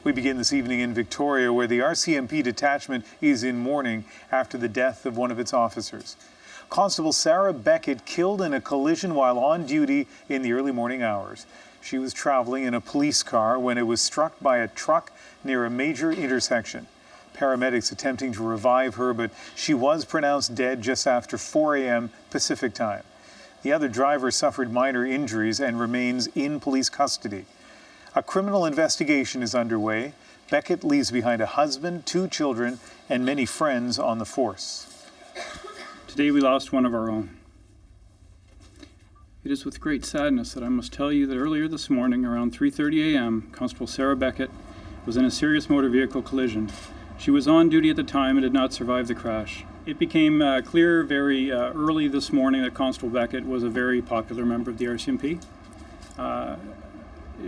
We begin this evening in Victoria, where the RCMP detachment is in mourning after the death of one of its officers. Constable Sarah Beckett killed in a collision while on duty in the early morning hours. She was traveling in a police car when it was struck by a truck near a major intersection. Paramedics attempting to revive her, but she was pronounced dead just after 4 a.m. Pacific time. The other driver suffered minor injuries and remains in police custody. A criminal investigation is underway. Beckett leaves behind a husband, 2 children, and many friends on the force. Today we lost one of our own. It is with great sadness that I must tell you that earlier this morning, around 3:30 a.m., Constable Sarah Beckett was in a serious motor vehicle collision. She was on duty at the time and did not survive the crash. It became clear very early this morning that Constable Beckett was a very popular member of the RCMP.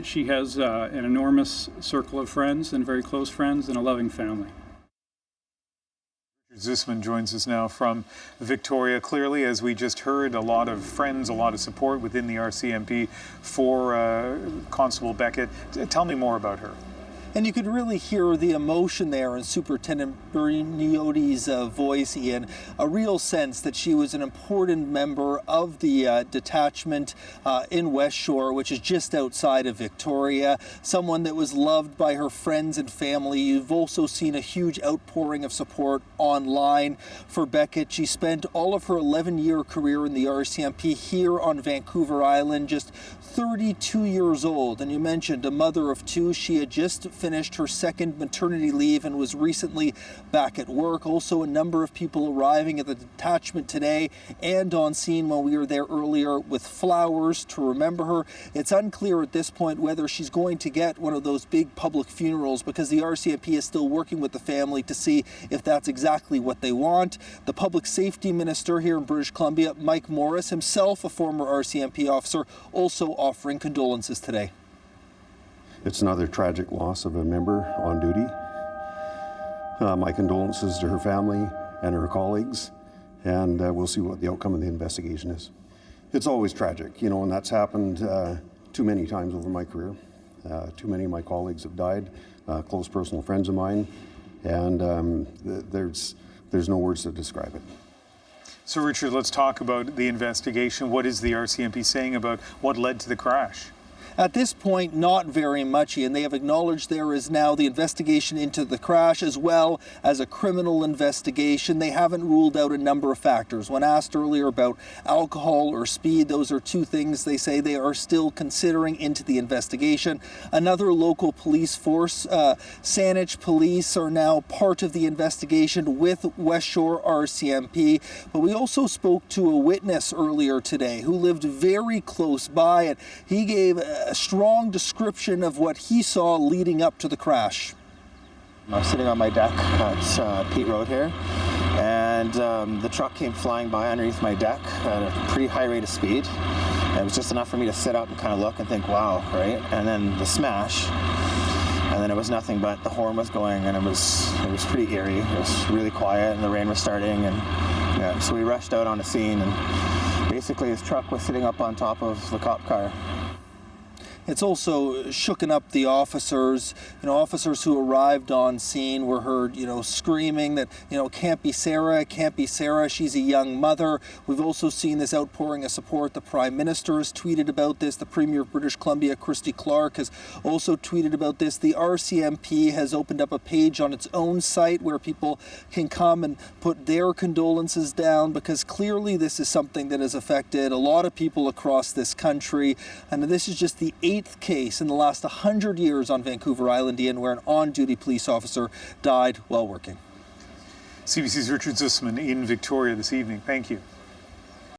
She has an enormous circle of friends and very close friends and a loving family. Zussman joins us now from Victoria. Clearly, as we just heard, a lot of friends, a lot of support within the RCMP for Constable Beckett. Tell me more about her. And you could really hear the emotion there in Superintendent Berniotti's voice, Ian. A real sense that she was an important member of the detachment in West Shore, which is just outside of Victoria. Someone that was loved by her friends and family. You've also seen a huge outpouring of support online for Beckett. She spent all of her 11-year career in the RCMP here on Vancouver Island, just 32 years old. And you mentioned a mother of 2. She had just finished her 2nd maternity leave and was recently back at work. Also, a number of people arriving at the detachment today and on scene when we were there earlier with flowers to remember her. It's unclear at this point whether she's going to get one of those big public funerals, because the RCMP is still working with the family to see if that's exactly what they want. The Public Safety Minister here in British Columbia, Mike Morris, himself a former RCMP officer, also offering condolences today. It's another tragic loss of a member on duty. My condolences to her family and her colleagues, and we'll see what the outcome of the investigation is. It's always tragic, you know, and that's happened too many times over my career. Too many of my colleagues have died, close personal friends of mine, and there's no words to describe it. So, Richard, let's talk about the investigation. What is the RCMP saying about what led to the crash? At this point, not very much, and they have acknowledged there is now the investigation into the crash as well as a criminal investigation. They haven't ruled out a number of factors. When asked earlier about alcohol or speed, those are 2 things they say they are still considering into the investigation. Another local police force, Saanich Police, are now part of the investigation with West Shore RCMP. But we also spoke to a witness earlier today who lived very close by, and he gave a strong description of what he saw leading up to the crash. I was sitting on my deck at Pete Road here, and the truck came flying by underneath my deck at a pretty high rate of speed. And it was just enough for me to sit up and kind of look and think, wow, right? And then the smash, and then it was nothing but the horn was going, and it was pretty eerie. It was really quiet, and the rain was starting, and yeah, so we rushed out on the scene, and basically his truck was sitting up on top of the cop car. It's also shooken up the officers. Officers who arrived on scene were heard, screaming that, can't be Sarah, can't be Sarah. She's a young mother. We've also seen this outpouring of support. The Prime Minister has tweeted about this. The Premier of British Columbia, Christy Clark, has also tweeted about this. The RCMP has opened up a page on its own site where people can come and put their condolences down, because clearly this is something that has affected a lot of people across this country. And this is just the 8th case in the last 100 years on Vancouver Island, Ian, where an on-duty police officer died while working. CBC's Richard Zussman in Victoria this evening. Thank you.